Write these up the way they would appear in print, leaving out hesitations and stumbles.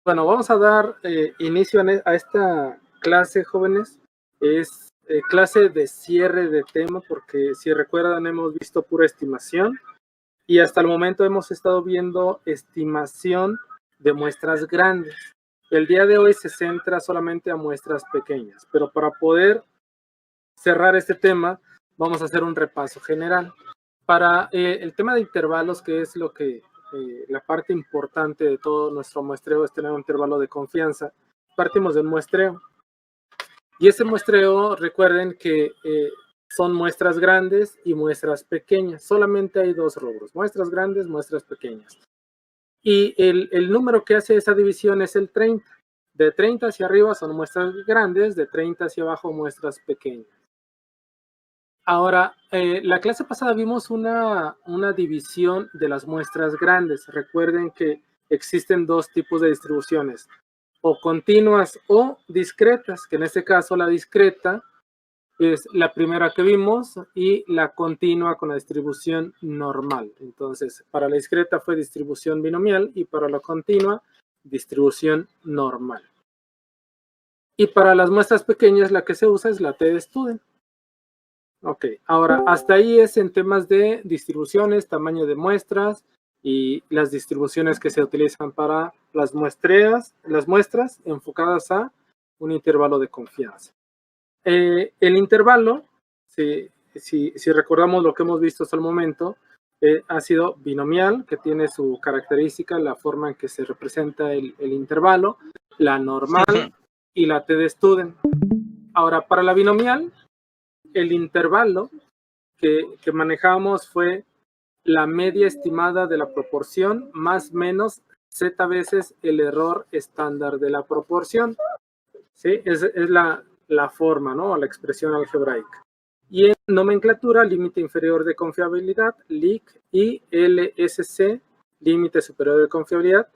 Bueno, vamos a dar inicio a esta clase, jóvenes. Es clase de cierre de tema, porque si recuerdan hemos visto pura estimación y hasta el momento hemos estado viendo estimación de muestras grandes. El día de hoy se centra solamente a muestras pequeñas, pero para poder cerrar este tema vamos a hacer un repaso general. Para el tema de intervalos, que es lo que la parte importante de todo nuestro muestreo, es tener un intervalo de confianza. Partimos de un muestreo. Y ese muestreo, recuerden que son muestras grandes y muestras pequeñas. Solamente hay dos rubros, muestras grandes, muestras pequeñas. Y el número que hace esa división es el 30. De 30 hacia arriba son muestras grandes, de 30 hacia abajo muestras pequeñas. Ahora, la clase pasada vimos una división de las muestras grandes. Recuerden que existen dos tipos de distribuciones, o continuas o discretas, que en este caso la discreta es la primera que vimos y la continua con la distribución normal. Entonces, para la discreta fue distribución binomial y para la continua, distribución normal. Y para las muestras pequeñas la que se usa es la t de Student. Ok, ahora hasta ahí es en temas de distribuciones, tamaño de muestras y las distribuciones que se utilizan para las muestras enfocadas a un intervalo de confianza. El intervalo, si recordamos lo que hemos visto hasta el momento, ha sido binomial, que tiene su característica, la forma en que se representa el intervalo, la normal y la t de Student. Ahora, para la binomial, el intervalo que manejamos fue la media estimada de la proporción más menos z veces el error estándar de la proporción. ¿Sí? Es la forma, ¿no? La expresión algebraica. Y en nomenclatura, límite inferior de confiabilidad, LIC, y LSC, límite superior de confiabilidad.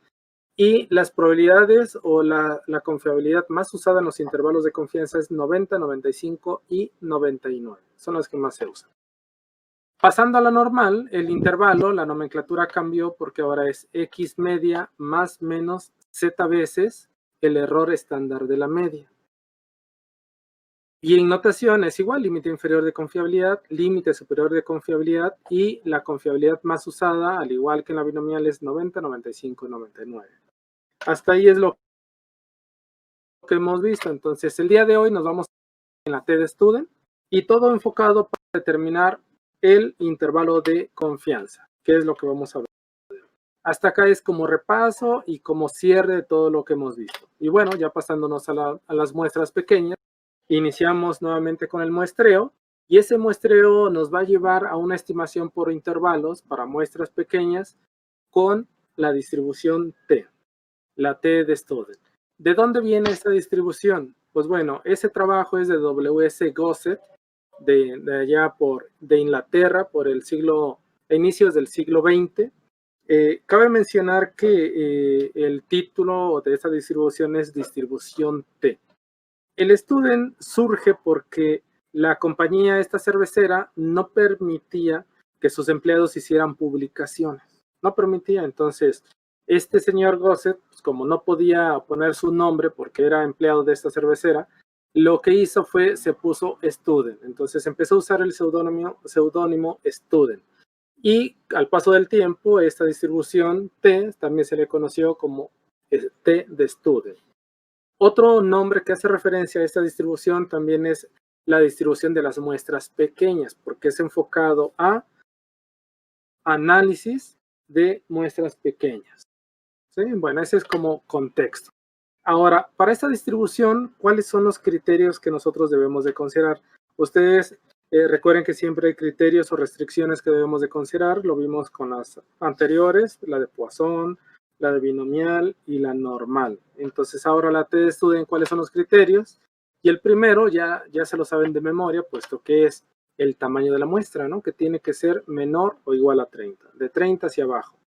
Y las probabilidades o la confiabilidad más usada en los intervalos de confianza es 90, 95 y 99. Son las que más se usan. Pasando a la normal, el intervalo, la nomenclatura cambió porque ahora es X media más menos Z veces el error estándar de la media. Y en notación es igual, límite inferior de confiabilidad, límite superior de confiabilidad y la confiabilidad más usada, al igual que en la binomial, es 90, 95 y 99. Hasta ahí es lo que hemos visto. Entonces, el día de hoy nos vamos en la t de Student y todo enfocado para determinar el intervalo de confianza, que es lo que vamos a ver. Hasta acá es como repaso y como cierre de todo lo que hemos visto. Y bueno, ya pasándonos a las muestras pequeñas, iniciamos nuevamente con el muestreo y ese muestreo nos va a llevar a una estimación por intervalos para muestras pequeñas con la distribución T, la T de Student. ¿De dónde viene esta distribución? Pues bueno, ese trabajo es de W.S. Gossett, de allá de Inglaterra, por inicios del siglo XX. Cabe mencionar que el título de esta distribución es distribución T. El Student surge porque la compañía, esta cervecera, no permitía que sus empleados hicieran publicaciones. No permitía. Entonces, este señor Gossett, pues como no podía poner su nombre porque era empleado de esta cervecera, lo que hizo fue, se puso Student. Entonces empezó a usar el seudónimo Student. Y al paso del tiempo, esta distribución T también se le conoció como T de Student. Otro nombre que hace referencia a esta distribución también es la distribución de las muestras pequeñas, porque es enfocado a análisis de muestras pequeñas. ¿Sí? Bueno, ese es como contexto. Ahora, para esta distribución, ¿cuáles son los criterios que nosotros debemos de considerar? Ustedes recuerden que siempre hay criterios o restricciones que debemos de considerar. Lo vimos con las anteriores, la de Poisson, la de binomial y la normal. Entonces ahora la T de Student, ¿cuáles son los criterios? Y el primero ya se lo saben de memoria, puesto que es el tamaño de la muestra, ¿no? Que tiene que ser menor o igual a 30, de 30 hacia abajo,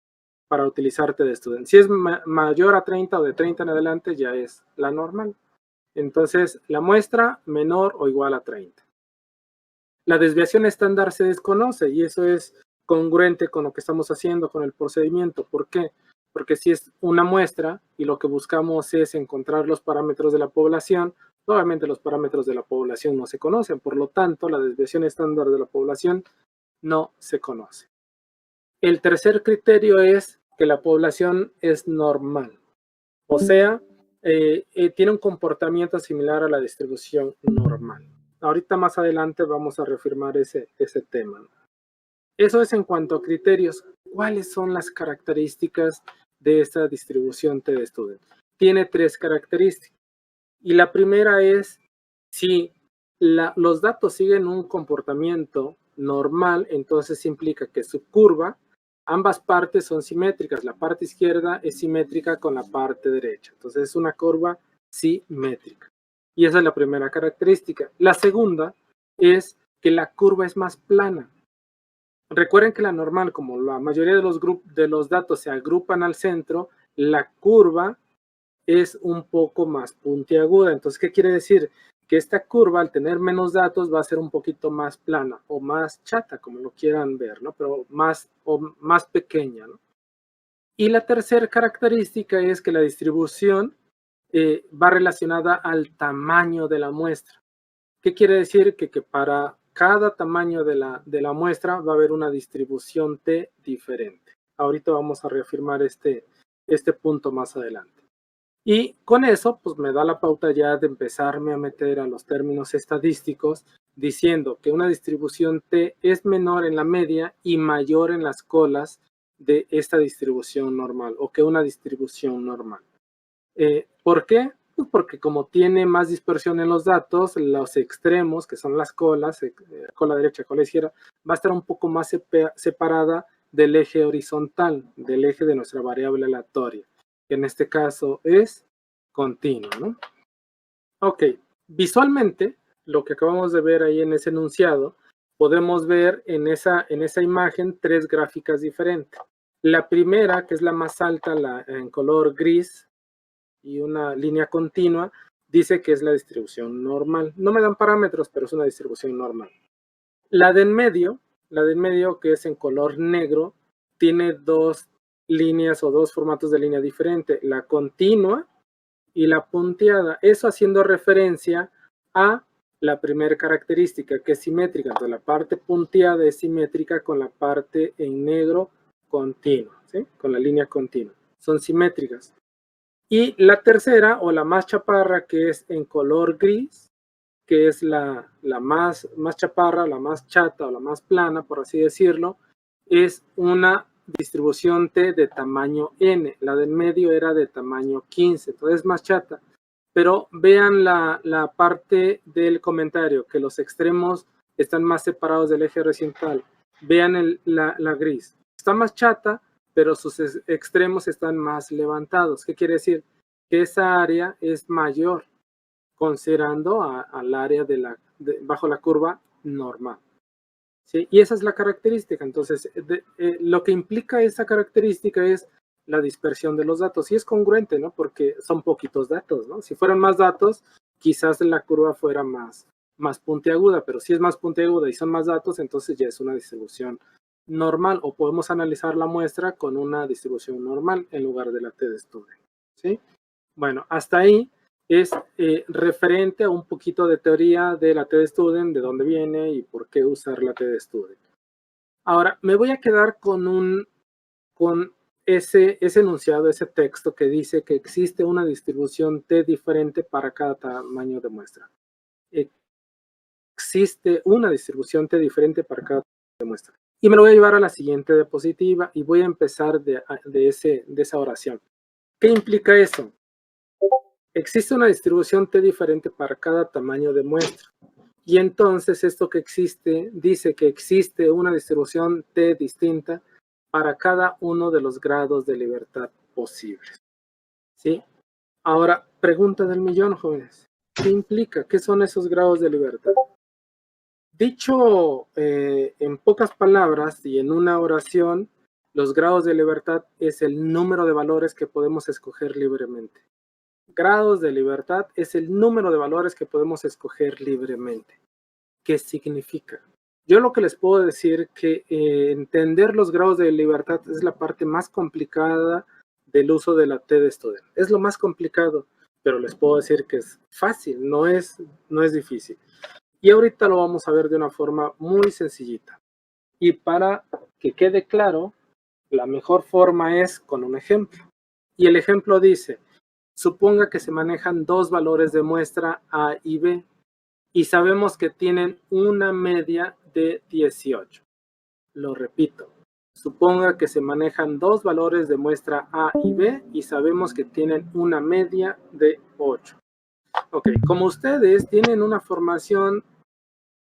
para utilizar T de Student. Si es mayor a 30 o de 30 en adelante, ya es la normal. Entonces, la muestra menor o igual a 30. La desviación estándar se desconoce y eso es congruente con lo que estamos haciendo con el procedimiento. ¿Por qué? porque si es una muestra y lo que buscamos es encontrar los parámetros de la población, obviamente los parámetros de la población no se conocen, por lo tanto la desviación estándar de la población no se conoce. El tercer criterio es que la población es normal, o sea, tiene un comportamiento similar a la distribución normal. Ahorita más adelante vamos a reafirmar ese tema. Eso es en cuanto a criterios. ¿Cuáles son las características de esta distribución T-Student? Tiene 3 características. Y la primera es, si los datos siguen un comportamiento normal, entonces implica que su curva, ambas partes son simétricas. La parte izquierda es simétrica con la parte derecha. Entonces es una curva simétrica. Y esa es la primera característica. La segunda es que la curva es más plana. Recuerden que la normal, como la mayoría de los datos se agrupan al centro, la curva es un poco más puntiaguda. Entonces, ¿qué quiere decir? Que esta curva, al tener menos datos, va a ser un poquito más plana o más chata, como lo quieran ver, ¿no? Pero más pequeña, ¿no? Y la tercera característica es que la distribución va relacionada al tamaño de la muestra. ¿Qué quiere decir? Que para cada tamaño de la muestra va a haber una distribución T diferente. Ahorita vamos a reafirmar este punto más adelante. Y con eso, pues me da la pauta ya de empezarme a meter a los términos estadísticos, diciendo que una distribución T es menor en la media y mayor en las colas de esta distribución normal, o que una distribución normal. ¿Por qué? Pues porque como tiene más dispersión en los datos, los extremos, que son las colas, cola derecha, cola izquierda, va a estar un poco más separada del eje horizontal, del eje de nuestra variable aleatoria, que en este caso es continuo, ¿no? Ok, visualmente, lo que acabamos de ver ahí en ese enunciado, podemos ver en esa imagen 3 gráficas diferentes. La primera, que es la más alta, en color gris, y una línea continua, dice que es la distribución normal. No me dan parámetros, pero es una distribución normal. La de en medio, que es en color negro, tiene 2 líneas o 2 formatos de línea diferente, la continua y la punteada. Eso haciendo referencia a la primera característica, que es simétrica. Entonces, la parte punteada es simétrica con la parte en negro continua, ¿sí? Con la línea continua. Son simétricas. Y la tercera, o la más chaparra, que es en color gris, que es la más chaparra, la más chata o la más plana, por así decirlo, es una distribución T de tamaño N. La del medio era de tamaño 15, entonces es más chata. Pero vean la parte del comentario, que los extremos están más separados del eje horizontal. Vean la gris. Está más chata, pero sus extremos están más levantados. ¿Qué quiere decir? Que esa área es mayor, considerando al área bajo la curva normal. ¿Sí? Y esa es la característica. Entonces, lo que implica esa característica es la dispersión de los datos. Y es congruente, ¿no? Porque son poquitos datos, ¿no? Si fueran más datos, quizás la curva fuera más puntiaguda, pero si es más puntiaguda y son más datos, entonces ya es una distribución normal, o podemos analizar la muestra con una distribución normal en lugar de la T-Student, ¿sí? Bueno, hasta ahí es referente a un poquito de teoría de la T-Student, de dónde viene y por qué usar la T-Student. Ahora, me voy a quedar con ese enunciado, ese texto que dice que existe una distribución T diferente para cada tamaño de muestra. Existe una distribución T diferente para cada tamaño de muestra. Y me lo voy a llevar a la siguiente diapositiva y voy a empezar de esa oración. ¿Qué implica eso? Existe una distribución T diferente para cada tamaño de muestra. Y entonces esto que existe, dice que existe una distribución T distinta para cada uno de los grados de libertad posibles. ¿Sí? Ahora, pregunta del millón, jóvenes. ¿Qué implica? ¿Qué son esos grados de libertad? Dicho en pocas palabras y en una oración, los grados de libertad es el número de valores que podemos escoger libremente. Grados de libertad es el número de valores que podemos escoger libremente. ¿Qué significa? Yo lo que les puedo decir que entender los grados de libertad es la parte más complicada del uso de la T-de-Student. Es lo más complicado, pero les puedo decir que es fácil, no es difícil. Y ahorita lo vamos a ver de una forma muy sencillita. Y para que quede claro, la mejor forma es con un ejemplo. Y el ejemplo dice, suponga que se manejan dos valores de muestra A y B y sabemos que tienen una media de 18. Lo repito, suponga que se manejan dos valores de muestra A y B y sabemos que tienen una media de 8. Ok, como ustedes tienen una formación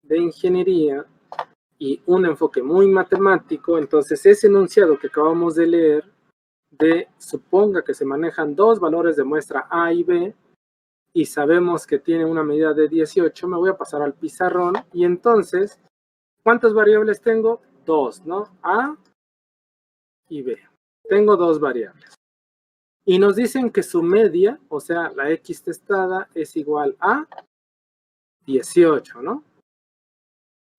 de ingeniería y un enfoque muy matemático, entonces ese enunciado que acabamos de leer de suponga que se manejan dos valores de muestra A y B y sabemos que tiene una medida de 18, me voy a pasar al pizarrón y entonces, ¿cuántas variables tengo? Dos, ¿no? A y B. Tengo dos variables. Y nos dicen que su media, o sea, la X testada es igual a 18, ¿no?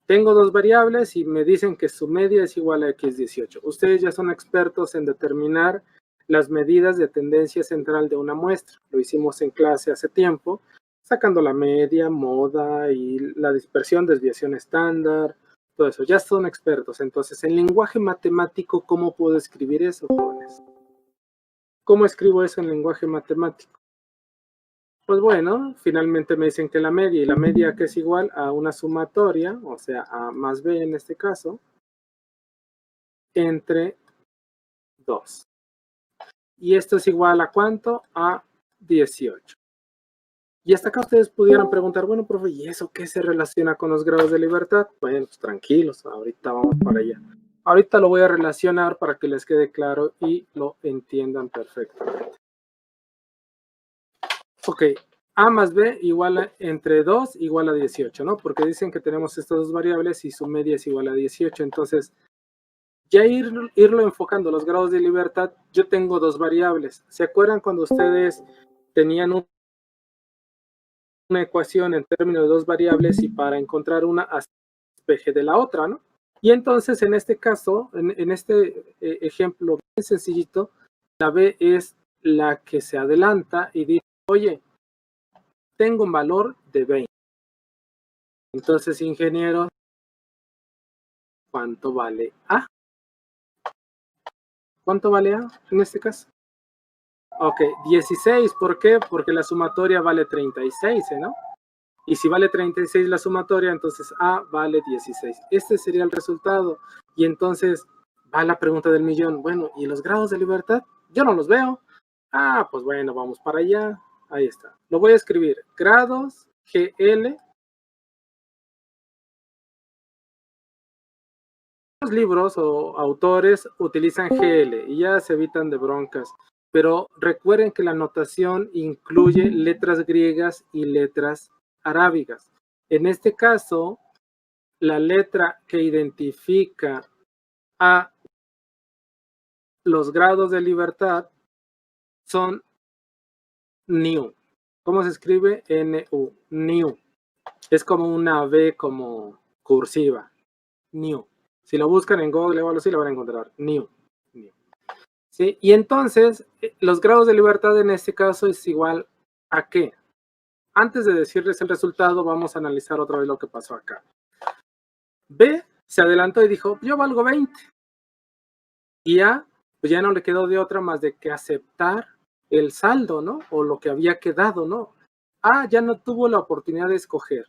Tengo dos variables y me dicen que su media es igual a X18. Ustedes ya son expertos en determinar las medidas de tendencia central de una muestra. Lo hicimos en clase hace tiempo, sacando la media, moda y la dispersión, desviación estándar, todo eso. Ya son expertos. Entonces, en lenguaje matemático, ¿cómo puedo escribir eso, jóvenes? ¿Cómo escribo eso en lenguaje matemático? Pues bueno, finalmente me dicen que la media, y la media que es igual a una sumatoria, o sea, A más B en este caso, entre 2. Y esto es igual a ¿cuánto? A 18. Y hasta acá ustedes pudieran preguntar, bueno, profe, ¿y eso qué se relaciona con los grados de libertad? Bueno, pues tranquilos, ahorita vamos para allá. Ahorita lo voy a relacionar para que les quede claro y lo entiendan perfectamente. Ok, A más B igual a, entre 2 igual a 18, ¿no? Porque dicen que tenemos estas dos variables y su media es igual a 18. Entonces, ya irlo enfocando los grados de libertad, yo tengo dos variables. ¿Se acuerdan cuando ustedes tenían una ecuación en términos de dos variables y para encontrar una despeje de la otra, ¿no? Y entonces, en este caso, en este ejemplo bien sencillito, la B es la que se adelanta y dice, oye, tengo un valor de 20. Entonces, ingeniero, ¿cuánto vale A? ¿Cuánto vale A en este caso? Ok, 16. ¿Por qué? Porque la sumatoria vale 36, ¿no? Y si vale 36 la sumatoria, entonces A vale 16. Este sería el resultado. Y entonces va la pregunta del millón. Bueno, ¿y los grados de libertad? Yo no los veo. Ah, pues bueno, vamos para allá. Ahí está. Lo voy a escribir. Grados GL. Los libros o autores utilizan GL y ya se evitan de broncas. Pero recuerden que la notación incluye letras griegas y letras arábigas. En este caso, la letra que identifica a los grados de libertad son NU. ¿Cómo se escribe? NU. NU. Es como una B como cursiva. NU. Si lo buscan en Google o algo así, lo van a encontrar. NU. ¿Sí? Y entonces, los grados de libertad en este caso es igual a qué. Antes de decirles el resultado, vamos a analizar otra vez lo que pasó acá. B se adelantó y dijo, yo valgo 20. Y A, pues ya no le quedó de otra más de que aceptar el saldo, ¿no? O lo que había quedado, ¿no? A ya no tuvo la oportunidad de escoger.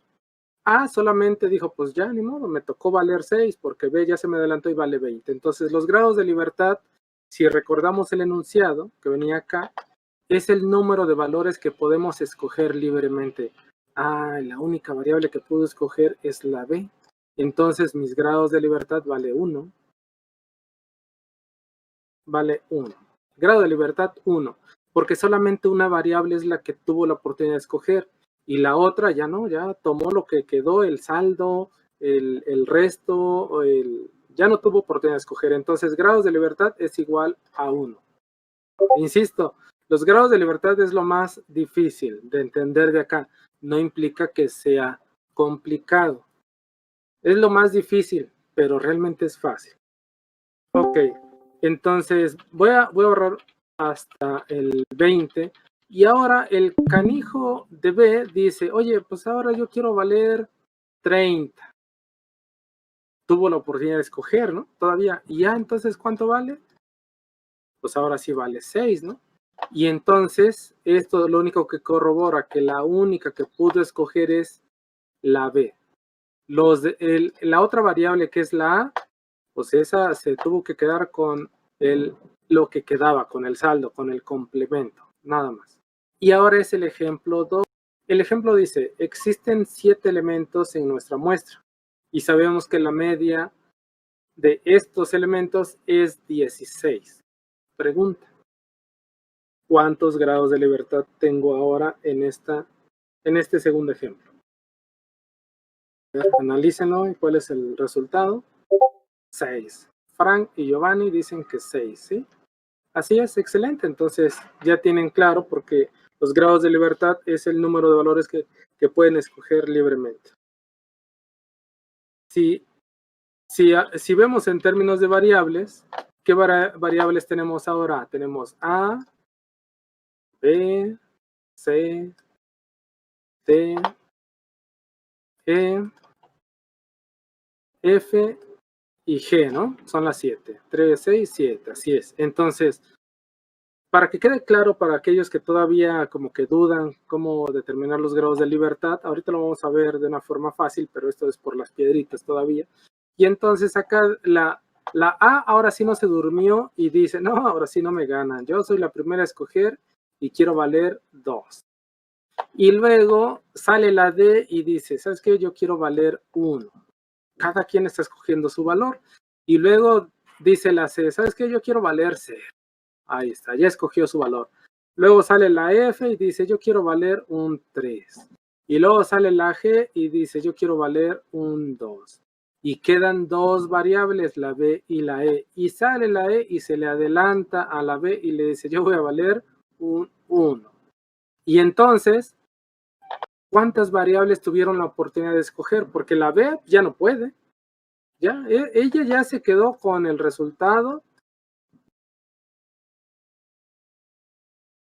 A solamente dijo, pues ya, ni modo, me tocó valer 6 porque B ya se me adelantó y vale 20. Entonces, los grados de libertad, si recordamos el enunciado que venía acá, es el número de valores que podemos escoger libremente. Ah, la única variable que puedo escoger es la B. Entonces, mis grados de libertad vale 1. Vale 1. Grado de libertad 1, porque solamente una variable es la que tuvo la oportunidad de escoger y la otra ya no, ya tomó lo que quedó, el saldo, el resto, ya no tuvo oportunidad de escoger. Entonces, grados de libertad es igual a 1. Insisto, los grados de libertad es lo más difícil de entender de acá. No implica que sea complicado. Es lo más difícil, pero realmente es fácil. Ok, entonces voy a borrar hasta el 20. Y ahora el canijo de B dice, oye, pues ahora yo quiero valer 30. Tuvo la oportunidad de escoger, ¿no? Todavía. Y ya, entonces, ¿cuánto vale? Pues ahora sí vale 6, ¿no? Y entonces, esto lo único que corrobora que la única que pudo escoger es la B. La otra variable que es la A, pues esa se tuvo que quedar con lo que quedaba, con el saldo, con el complemento, nada más. Y ahora es el ejemplo 2. El ejemplo dice, existen 7 elementos en nuestra muestra y sabemos que la media de estos elementos es 16. Pregunta, ¿cuántos grados de libertad tengo ahora en este segundo ejemplo? Analícenlo y cuál es el resultado. 6. Frank y Giovanni dicen que 6, ¿sí? Así es, excelente. Entonces ya tienen claro porque los grados de libertad es el número de valores que pueden escoger libremente. Si vemos en términos de variables, ¿qué variables tenemos ahora? Tenemos A, B, C, D, E, F y G, ¿no? Son las 7. 3, 6, 7, así es. Entonces, para que quede claro para aquellos que todavía como que dudan cómo determinar los grados de libertad, ahorita lo vamos a ver de una forma fácil, pero esto es por las piedritas todavía. Y entonces acá la A ahora sí no se durmió y dice, no, ahora sí no me ganan. Yo soy la primera a escoger y quiero valer 2. Y luego sale la D y dice, ¿sabes qué? Yo quiero valer 1. Cada quien está escogiendo su valor. Y luego dice la C, ¿sabes qué? Yo quiero valer 0. Ahí está, ya escogió su valor. Luego sale la F y dice, yo quiero valer un 3. Y luego sale la G y dice, yo quiero valer un 2. Y quedan 2 variables, la B y la E. Y sale la E y se le adelanta a la B y le dice, yo voy a valer un 1. Y entonces, ¿cuántas variables tuvieron la oportunidad de escoger? Porque la B ya no puede. Ya, ella ya se quedó con el resultado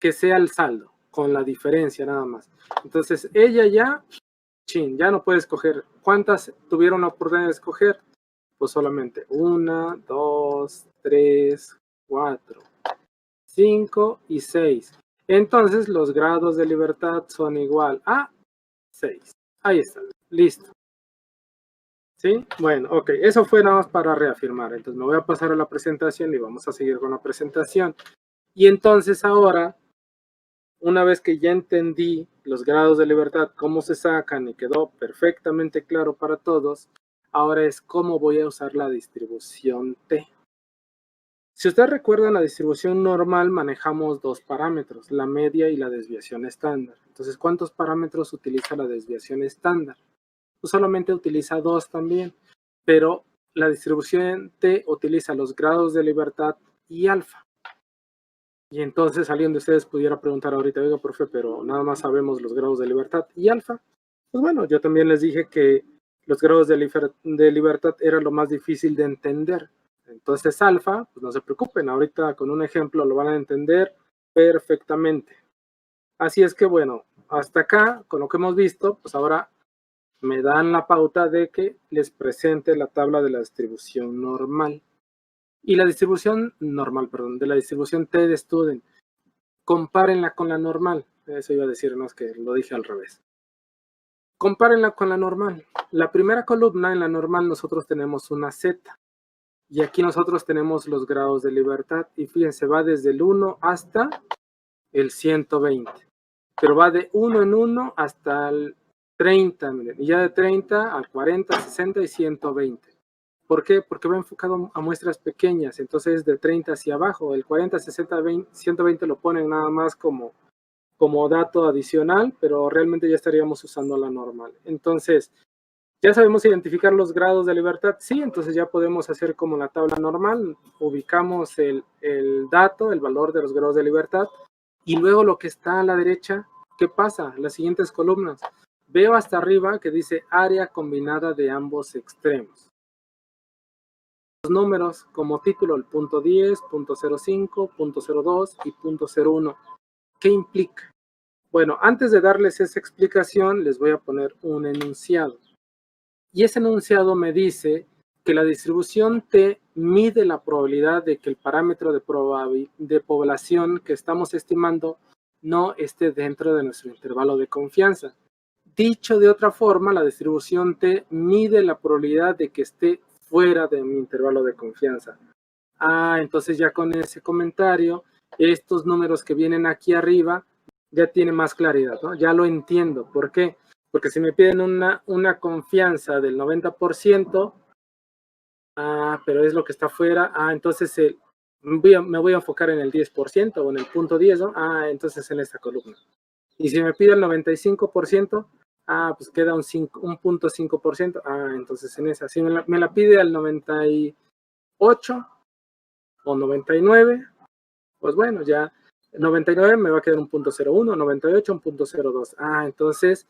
que sea el saldo, con la diferencia nada más. Entonces, ella ya no puede escoger. ¿Cuántas tuvieron la oportunidad de escoger? Pues solamente 1, 2, 3, 4, 5 y 6. Entonces, los grados de libertad son igual a 6. Ahí está, listo. ¿Sí? Bueno, ok, eso fue nada más para reafirmar. Entonces, me voy a pasar a la presentación y vamos a seguir con la presentación. Y entonces ahora, una vez que ya entendí los grados de libertad, cómo se sacan y quedó perfectamente claro para todos, ahora es cómo voy a usar la distribución T. Si ustedes recuerdan, la distribución normal manejamos 2 parámetros, la media y la desviación estándar. Entonces, ¿cuántos parámetros utiliza la desviación estándar? Pues solamente utiliza 2 también, pero la distribución T utiliza los grados de libertad y alfa. Y entonces alguien de ustedes pudiera preguntar ahorita, oiga, profe, pero nada más sabemos los grados de libertad y alfa. Pues bueno, yo también les dije que los grados de libertad era lo más difícil de entender. Entonces alfa, pues no se preocupen, ahorita con un ejemplo lo van a entender perfectamente. Así es que bueno, hasta acá, con lo que hemos visto, pues ahora me dan la pauta de que les presente la tabla de la distribución normal. Y la distribución normal, perdón, de la distribución T de Student, compárenla con la normal. Eso iba a decir, no, es que lo dije al revés. Compárenla con la normal. La primera columna en la normal nosotros tenemos una Z. Y aquí nosotros tenemos los grados de libertad. Y fíjense, va desde el 1 hasta el 120. Pero va de 1 en 1 hasta el 30. Miren, y ya de 30 al 40, 60 y 120. ¿Por qué? Porque va enfocado a muestras pequeñas, entonces de 30 hacia abajo. El 40, 60, 20, 120 lo ponen nada más como dato adicional, pero realmente ya estaríamos usando la normal. Entonces, ¿ya sabemos identificar los grados de libertad? Sí, entonces ya podemos hacer como la tabla normal, ubicamos el dato, el valor de los grados de libertad, y luego lo que está a la derecha, ¿qué pasa? Las siguientes columnas. Veo hasta arriba que dice área combinada de ambos extremos. números como título, el punto 10, punto 05, punto 02 y punto 01. ¿Qué implica? Bueno, antes de darles esa explicación, les voy a poner un enunciado. Y ese enunciado me dice que la distribución T mide la probabilidad de que el parámetro de población que estamos estimando no esté dentro de nuestro intervalo de confianza. Dicho de otra forma, la distribución T mide la probabilidad de que esté fuera de mi intervalo de confianza. Entonces ya con ese comentario, estos números que vienen aquí arriba ya tienen más claridad, ¿no? Ya lo entiendo. ¿Por qué? Porque si me piden una confianza del 90%, pero es lo que está fuera, entonces me voy a enfocar en el 10% o en el punto 10, ¿no? Entonces en esta columna. Y si me pide el 95%, pues queda un punto 5%, entonces en esa. Si me la pide al 98 o 99, pues bueno, ya 99 me va a quedar un punto 01, 98 un punto 02. Entonces,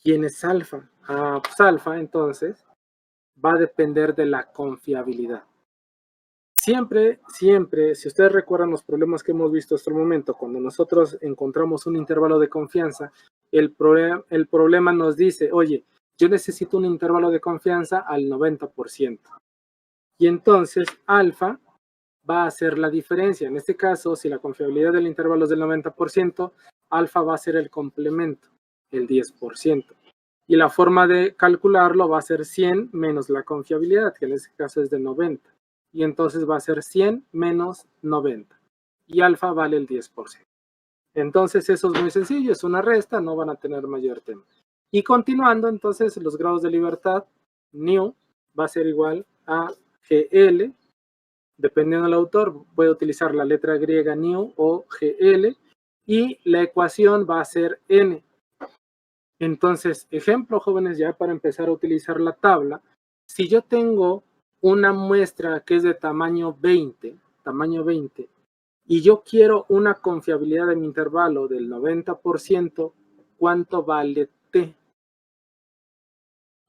¿quién es alfa? Pues alfa, entonces, va a depender de la confiabilidad. Siempre, si ustedes recuerdan los problemas que hemos visto hasta el momento, cuando nosotros encontramos un intervalo de confianza, el problema nos dice, oye, yo necesito un intervalo de confianza al 90%. Y entonces, alfa va a hacer la diferencia. En este caso, si la confiabilidad del intervalo es del 90%, alfa va a ser el complemento, el 10%. Y la forma de calcularlo va a ser 100 menos la confiabilidad, que en este caso es de 90. Y entonces va a ser 100 menos 90. Y alfa vale el 10%. Entonces eso es muy sencillo, es una resta, no van a tener mayor tema. Y continuando, entonces los grados de libertad, nu, va a ser igual a GL. Dependiendo del autor, puede utilizar la letra griega nu o GL. Y la ecuación va a ser N. Entonces, ejemplo, jóvenes, ya para empezar a utilizar la tabla, si yo tengo una muestra que es de tamaño 20, y yo quiero una confiabilidad de mi intervalo del 90%, ¿cuánto vale T?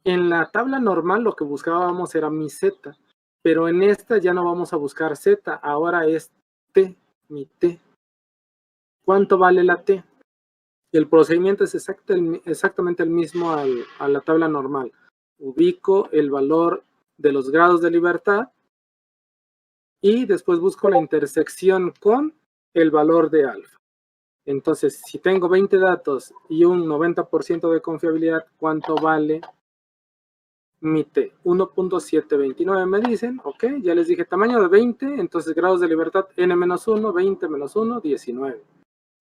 En la tabla normal lo que buscábamos era mi Z, pero en esta ya no vamos a buscar Z, ahora es T, mi T. ¿Cuánto vale la T? El procedimiento es exactamente el mismo a la tabla normal. Ubico el valor de los grados de libertad y después busco la intersección con el valor de alfa. Entonces, si tengo 20 datos y un 90% de confiabilidad, ¿cuánto vale mi T? 1.729 me dicen, ok, ya les dije tamaño de 20, entonces grados de libertad n-1, 20 menos 1, 19.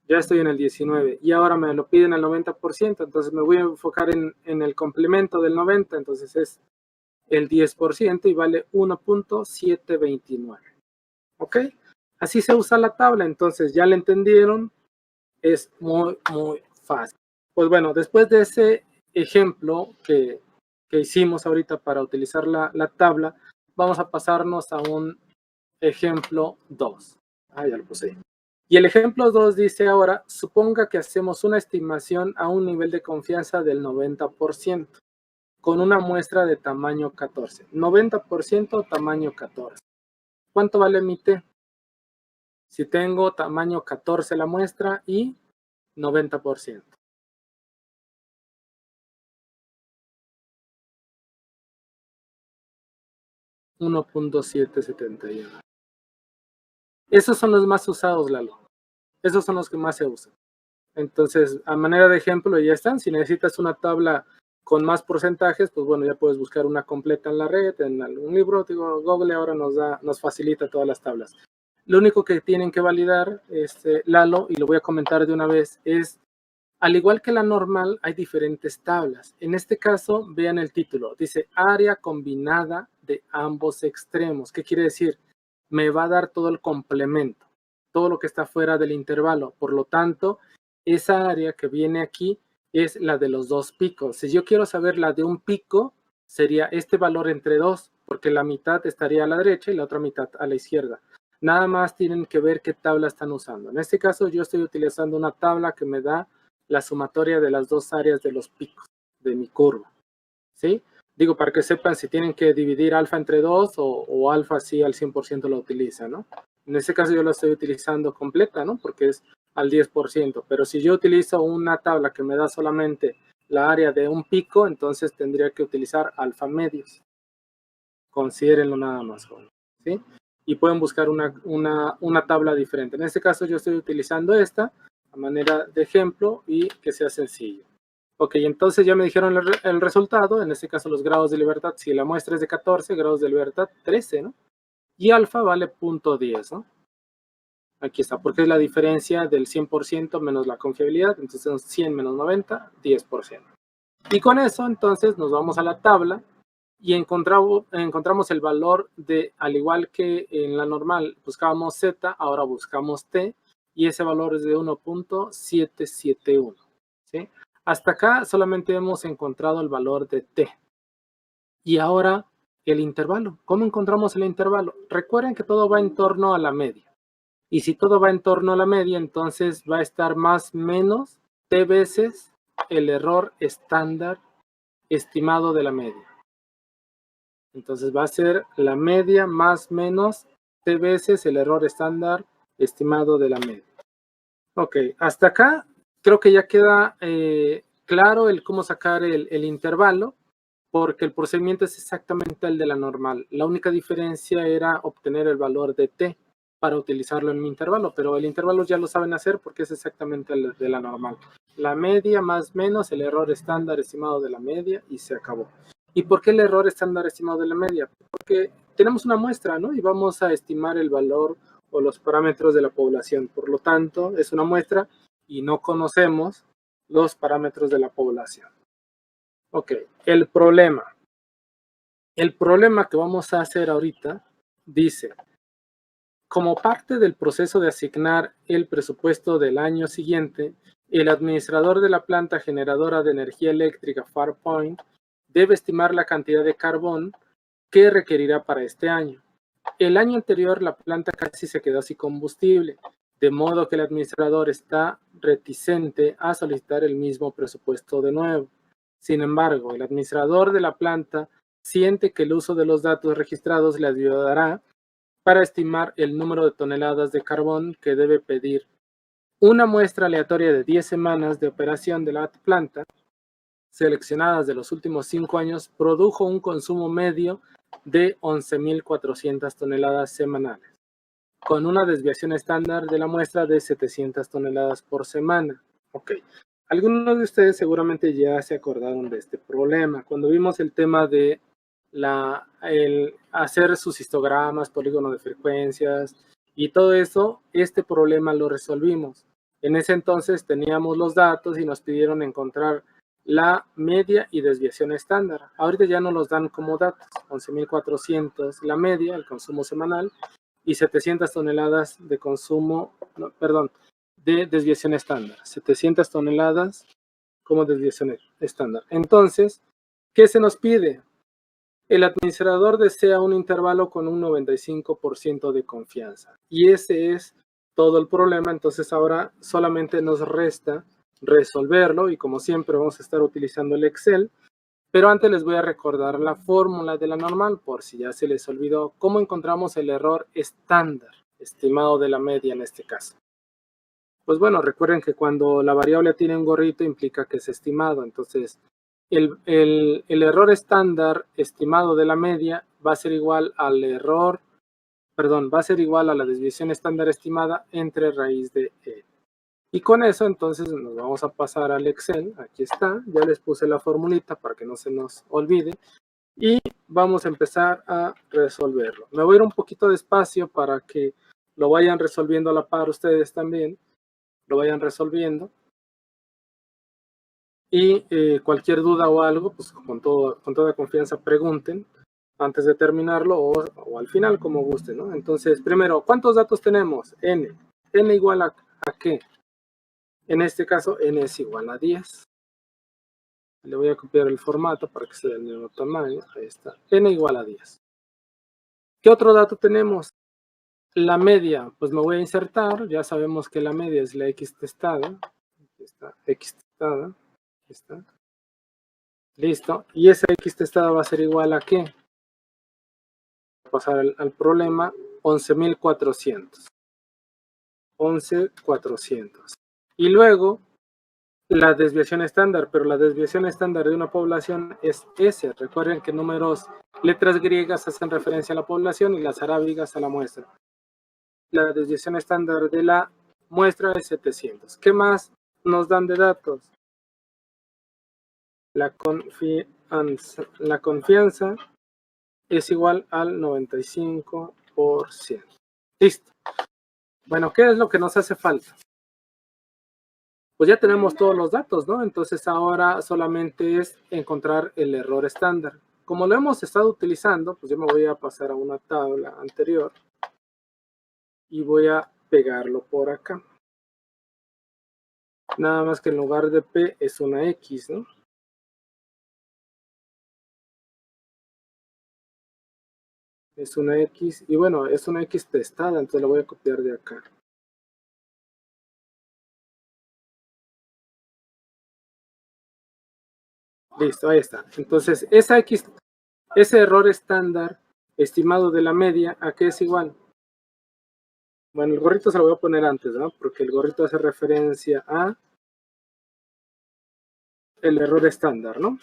Ya estoy en el 19 y ahora me lo piden al 90%, entonces me voy a enfocar en el complemento del 90, entonces es el 10% y vale 1.729. ¿Ok? Así se usa la tabla, entonces ya le entendieron, es muy fácil. Pues bueno, después de ese ejemplo que hicimos ahorita para utilizar la tabla, vamos a pasarnos a un ejemplo 2. Ya lo puse. Y el ejemplo 2 dice ahora, suponga que hacemos una estimación a un nivel de confianza del 90%, con una muestra de tamaño 14. 90% tamaño 14. ¿Cuánto vale mi T? Si tengo tamaño 14 la muestra y 90%. $1.771. Esos son los más usados, Lalo. Esos son los que más se usan. Entonces, a manera de ejemplo, ya están. Si necesitas una tabla con más porcentajes, pues bueno, ya puedes buscar una completa en la red, en algún libro. Digo, Google ahora nos facilita todas las tablas. Lo único que tienen que validar, Lalo, y lo voy a comentar de una vez, es, al igual que la normal, hay diferentes tablas. En este caso, vean el título. Dice, área combinada de ambos extremos. ¿Qué quiere decir? Me va a dar todo el complemento, todo lo que está fuera del intervalo. Por lo tanto, esa área que viene aquí es la de los dos picos. Si yo quiero saber la de un pico, sería este valor entre dos, porque la mitad estaría a la derecha y la otra mitad a la izquierda. Nada más tienen que ver qué tabla están usando. En este caso, yo estoy utilizando una tabla que me da la sumatoria de las dos áreas de los picos de mi curva. ¿Sí? Digo, para que sepan si tienen que dividir alfa entre 2 o alfa sí al 100% lo utilizan, ¿no? En este caso yo la estoy utilizando completa, ¿no? Porque es al 10%, pero si yo utilizo una tabla que me da solamente la área de un pico, entonces tendría que utilizar alfa medios. Considérenlo nada más, ¿sí? Y pueden buscar una tabla diferente. En este caso yo estoy utilizando esta a manera de ejemplo y que sea sencillo. Ok, entonces ya me dijeron el resultado, en este caso los grados de libertad, si la muestra es de 14, grados de libertad 13, ¿no? Y alfa vale 0.10, ¿no? Aquí está, porque es la diferencia del 100% menos la confiabilidad, entonces 100 menos 90, 10%. Y con eso entonces nos vamos a la tabla y encontramos el valor de, al igual que en la normal buscábamos Z, ahora buscamos T, y ese valor es de 1.771, ¿sí? Hasta acá solamente hemos encontrado el valor de T. Y ahora el intervalo. ¿Cómo encontramos el intervalo? Recuerden que todo va en torno a la media. Y si todo va en torno a la media, entonces va a estar más menos T veces el error estándar estimado de la media. Entonces va a ser la media más menos T veces el error estándar estimado de la media. Ok, hasta acá creo que ya queda claro el cómo sacar el intervalo, porque el procedimiento es exactamente el de la normal. La única diferencia era obtener el valor de T para utilizarlo en mi intervalo, pero el intervalo ya lo saben hacer porque es exactamente el de la normal. La media más menos el error estándar estimado de la media y se acabó. ¿Y por qué el error estándar estimado de la media? Porque tenemos una muestra, ¿no? Y vamos a estimar el valor o los parámetros de la población. Por lo tanto, es una muestra y no conocemos los parámetros de la población. Ok, el problema. El problema que vamos a hacer ahorita dice, como parte del proceso de asignar el presupuesto del año siguiente, el administrador de la planta generadora de energía eléctrica Farpoint debe estimar la cantidad de carbón que requerirá para este año. El año anterior la planta casi se quedó sin combustible, de modo que el administrador está reticente a solicitar el mismo presupuesto de nuevo. Sin embargo, el administrador de la planta siente que el uso de los datos registrados le ayudará para estimar el número de toneladas de carbón que debe pedir. Una muestra aleatoria de 10 semanas de operación de la planta, seleccionadas de los últimos 5 años, produjo un consumo medio de 11.400 toneladas semanales, con una desviación estándar de la muestra de 700 toneladas por semana. Ok, algunos de ustedes seguramente ya se acordaron de este problema. Cuando vimos el tema de el hacer sus histogramas, polígono de frecuencias y todo eso, este problema lo resolvimos. En ese entonces teníamos los datos y nos pidieron encontrar la media y desviación estándar. Ahorita ya no los dan como datos, 11.400 la media, el consumo semanal, y 700 toneladas de consumo, no, perdón, de desviación estándar. 700 toneladas como desviación estándar. Entonces, ¿qué se nos pide? El administrador desea un intervalo con un 95% de confianza. Y ese es todo el problema. Entonces ahora solamente nos resta resolverlo y como siempre vamos a estar utilizando el Excel. Pero antes les voy a recordar la fórmula de la normal por si ya se les olvidó cómo encontramos el error estándar, estimado de la media en este caso. Pues bueno, recuerden que cuando la variable tiene un gorrito implica que es estimado. Entonces el error estándar estimado de la media va a ser igual al error, perdón, va a ser igual a la desviación estándar estimada entre raíz de E. Y con eso entonces nos vamos a pasar al Excel, aquí está, ya les puse la formulita para que no se nos olvide y vamos a empezar a resolverlo. Me voy a ir un poquito despacio para que lo vayan resolviendo a la par ustedes también, lo vayan resolviendo. Y cualquier duda o algo, pues con toda confianza pregunten antes de terminarlo o al final, como gusten, ¿no? Entonces, primero, ¿cuántos datos tenemos? N. ¿N igual a qué? En este caso, N es igual a 10. Le voy a copiar el formato para que sea del mismo tamaño. Ahí está. N igual a 10. ¿Qué otro dato tenemos? La media, pues me voy a insertar. Ya sabemos que la media es la X testada. Aquí está, X testada. Aquí está. Listo. Y esa X testada va a ser igual a ¿qué? Pasar al problema, 11.400. 11.400. Y luego la desviación estándar, pero la desviación estándar de una población es S. Recuerden que números, letras griegas hacen referencia a la población y las arábigas a la muestra. La desviación estándar de la muestra es 700. ¿Qué más nos dan de datos? La confianza es igual al 95%. Listo. Bueno, ¿qué es lo que nos hace falta? Pues ya tenemos todos los datos, ¿no? Entonces ahora solamente es encontrar el error estándar. Como lo hemos estado utilizando, pues yo me voy a pasar a una tabla anterior y voy a pegarlo por acá. Nada más que en lugar de P es una X, ¿no? Es una X, y bueno, es una X testada, entonces la voy a copiar de acá. Listo, ahí está. Entonces, esa X, ese error estándar estimado de la media, ¿a qué es igual? Bueno, el gorrito se lo voy a poner antes, ¿no? Porque el gorrito hace referencia a el error estándar, ¿no?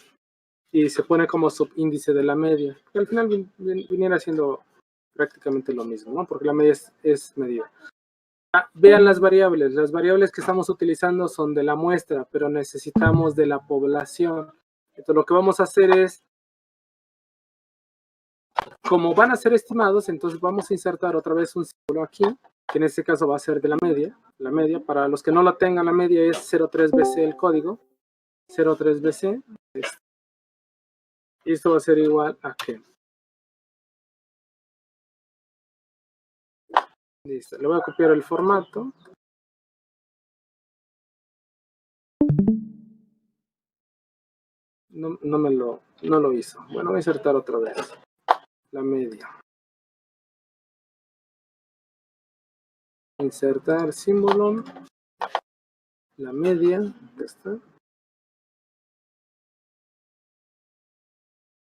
Y se pone como subíndice de la media. Que al final viniera siendo prácticamente lo mismo, ¿no? Porque la media es medida. Vean las variables. Las variables que estamos utilizando son de la muestra, pero necesitamos de la población. Entonces, lo que vamos a hacer es, como van a ser estimados, entonces vamos a insertar otra vez un símbolo aquí, que en este caso va a ser de la media. La media, para los que no la tengan, la media es 03BC el código. 03BC. Y esto va a ser igual a ¿qué? Listo. Le voy a copiar el formato. No lo hizo. Bueno, voy a insertar otra vez. La media. Insertar símbolo. La media. Ya está.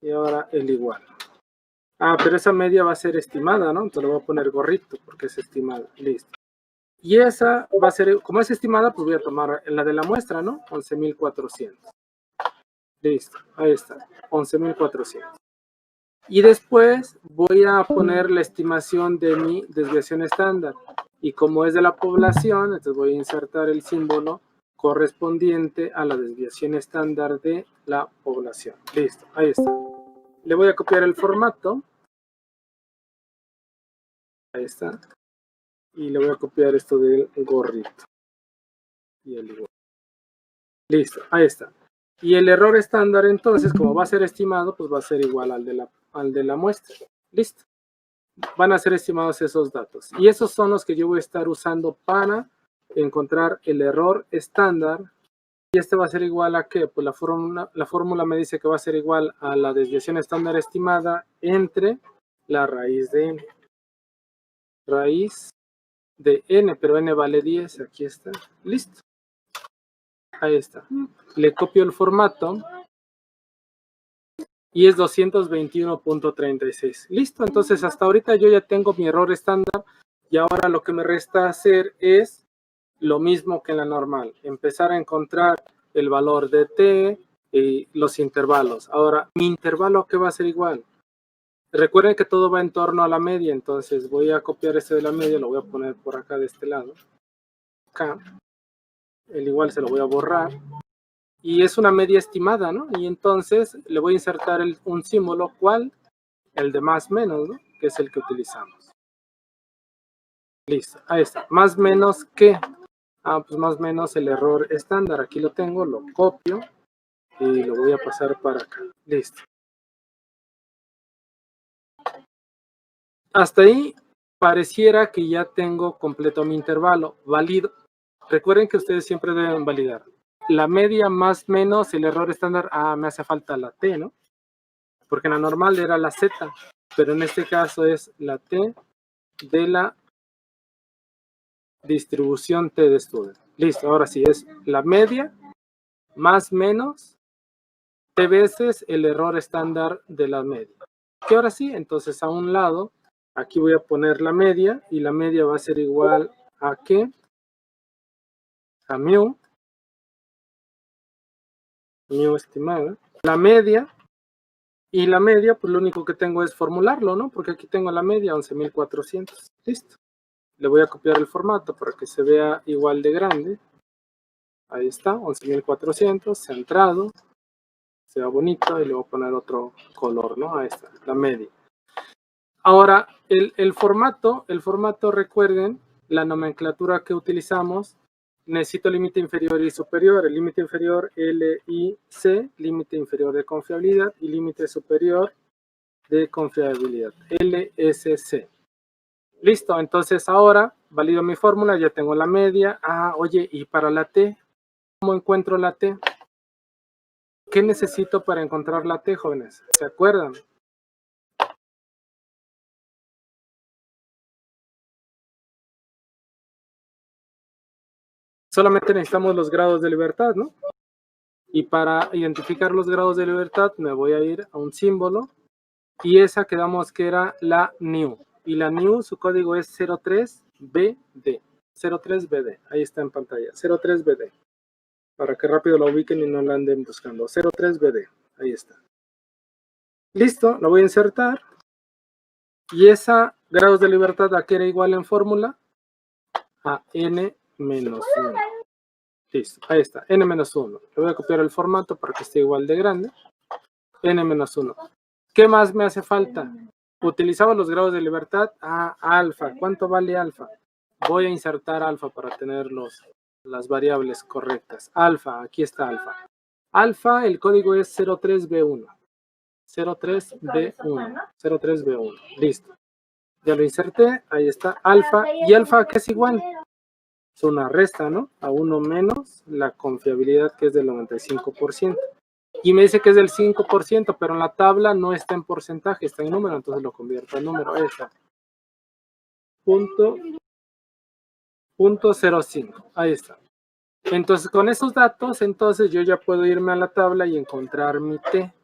Y ahora el igual. Ah, pero esa media va a ser estimada, ¿no? Entonces le voy a poner gorrito porque es estimada. Listo. Y esa va a ser, como es estimada, pues voy a tomar la de la muestra, ¿no? 11.400. Listo. Ahí está. 11.400. Y después voy a poner la estimación de mi desviación estándar. Y como es de la población, entonces voy a insertar el símbolo correspondiente a la desviación estándar de la población. Listo, ahí está. Le voy a copiar el formato. Ahí está. Y le voy a copiar esto del gorrito. Y el igual. Listo, ahí está. Y el error estándar, entonces, como va a ser estimado, pues va a ser igual al de la muestra. Listo. Van a ser estimados esos datos. Y esos son los que yo voy a estar usando para encontrar el error estándar. Y este va a ser igual a ¿qué? Pues la fórmula me dice que va a ser igual a la desviación estándar estimada entre la raíz de n. Raíz de n, pero n vale 10. Aquí está. Listo. Ahí está. Le copio el formato. Y es 221.36. Listo, entonces hasta ahorita yo ya tengo mi error estándar y ahora lo que me resta hacer es lo mismo que en la normal, empezar a encontrar el valor de t y los intervalos. Ahora, mi intervalo, ¿qué va a ser igual? Recuerden que todo va en torno a la media, entonces voy a copiar este de la media, lo voy a poner por acá de este lado. Acá. El igual se lo voy a borrar. Y es una media estimada, ¿no? Y entonces le voy a insertar un símbolo, ¿cuál? El de más menos, ¿no? Que es el que utilizamos. Listo, ahí está. Más menos ¿qué? Ah, pues más menos el error estándar. Aquí lo tengo, lo copio y lo voy a pasar para acá. Listo. Hasta ahí pareciera que ya tengo completo mi intervalo. Válido. Recuerden que ustedes siempre deben validar. La media más menos el error estándar. Ah, me hace falta la T, ¿no? Porque en la normal era la Z, pero en este caso es la T de la distribución T de estudio. Listo, ahora sí es la media más menos T veces el error estándar de la media. Que ahora sí, entonces a un lado, aquí voy a poner la media, y la media va a ser igual a ¿qué? A mu estimada, la media, y la media, pues lo único que tengo es formularlo, ¿no? Porque aquí tengo la media, 11.400. Listo. Le voy a copiar el formato para que se vea igual de grande. Ahí está, 11.400, centrado. Se vea bonito, y le voy a poner otro color, ¿no? Ahí está, la media. Ahora, el formato, recuerden, la nomenclatura que utilizamos, necesito límite inferior y superior. El límite inferior LIC, límite inferior de confiabilidad, y límite superior de confiabilidad, LSC. Listo, entonces ahora valido mi fórmula, ya tengo la media. Oye, ¿y para la T? ¿Cómo encuentro la T? ¿Qué necesito para encontrar la T, jóvenes? ¿Se acuerdan? Solamente necesitamos los grados de libertad, ¿no? Y para identificar los grados de libertad me voy a ir a un símbolo, y esa quedamos que era la new. Y la new, su código es 03BD. 03BD, ahí está en pantalla, 03BD. Para que rápido la ubiquen y no la anden buscando. 03BD, ahí está. Listo, lo voy a insertar. Y esa grados de libertad, ¿a qué era igual en fórmula? A n menos 1. Listo, ahí está, n menos 1. Le voy a copiar el formato para que esté igual de grande. N menos 1. ¿Qué más me hace falta? Utilizaba los grados de libertad. Alfa. ¿Cuánto vale alfa? Voy a insertar alfa para tener las variables correctas. Alfa, aquí está alfa. Alfa, el código es 03B1. 03B1. 03B1. Listo. Ya lo inserté. Ahí está alfa. ¿Y alfa qué es igual? Es una resta, ¿no? A 1 menos la confiabilidad, que es del 95%. Y me dice que es del 5%, pero en la tabla no está en porcentaje, está en número, entonces lo convierto en número. Ahí está. Punto 05. Ahí está. Entonces, con esos datos, entonces yo ya puedo irme a la tabla y encontrar mi T.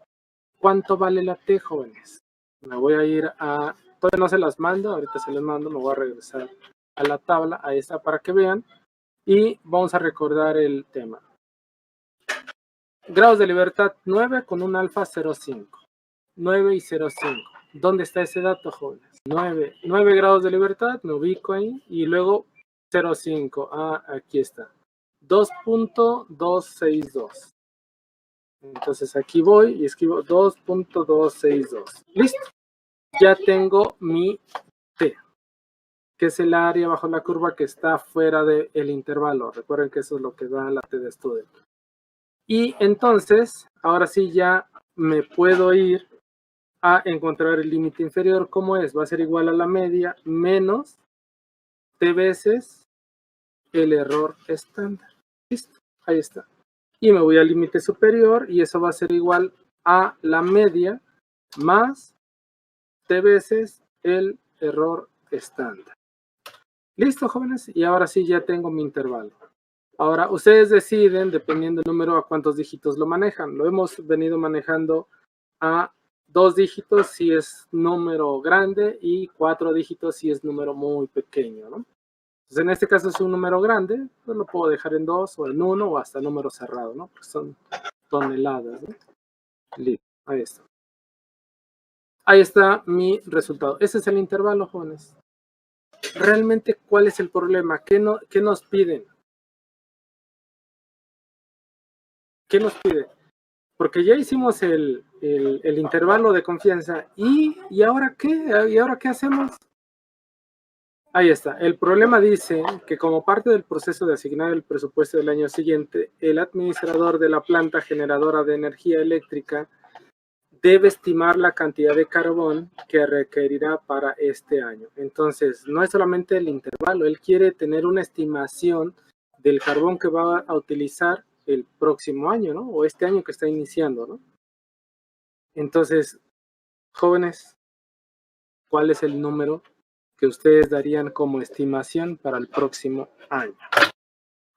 ¿Cuánto vale la T, jóvenes? Me voy a ir a... Todavía no se las mando, ahorita se las mando, me voy a regresar a la tabla. Ahí está, para que vean. Y vamos a recordar el tema. Grados de libertad 9 con un alfa 0,5. 9 y 0,5. ¿Dónde está ese dato, jóvenes? 9 grados de libertad, me ubico ahí. Y luego 0,5. Aquí está. 2.262. Entonces aquí voy y escribo 2.262. Listo. Ya tengo mi T, que es el área bajo la curva que está fuera del intervalo. Recuerden que eso es lo que da la T de student. Y entonces, ahora sí ya me puedo ir a encontrar el límite inferior. ¿Cómo es? Va a ser igual a la media menos T veces el error estándar. Listo, ahí está. Y me voy al límite superior, y eso va a ser igual a la media más T veces el error estándar. Listo, jóvenes, y ahora sí ya tengo mi intervalo. Ahora, ustedes deciden, dependiendo del número, a cuántos dígitos lo manejan. Lo hemos venido manejando a 2 dígitos si es número grande, y 4 dígitos si es número muy pequeño, ¿no? Entonces, en este caso es un número grande, pues lo puedo dejar en 2 o en 1 o hasta número cerrado, ¿no? Pues son toneladas, ¿no? Listo, ahí está. Ahí está mi resultado. Ese es el intervalo, jóvenes. Realmente, ¿cuál es el problema? ¿Qué nos piden? ¿Qué nos pide? Porque ya hicimos el intervalo de confianza. ¿Y ahora qué? ¿Y ahora qué hacemos? Ahí está. El problema dice que como parte del proceso de asignar el presupuesto del año siguiente, el administrador de la planta generadora de energía eléctrica debe estimar la cantidad de carbón que requerirá para este año. Entonces, no es solamente el intervalo, él quiere tener una estimación del carbón que va a utilizar el próximo año, ¿no? O este año que está iniciando, ¿no? Entonces, jóvenes, ¿cuál es el número que ustedes darían como estimación para el próximo año?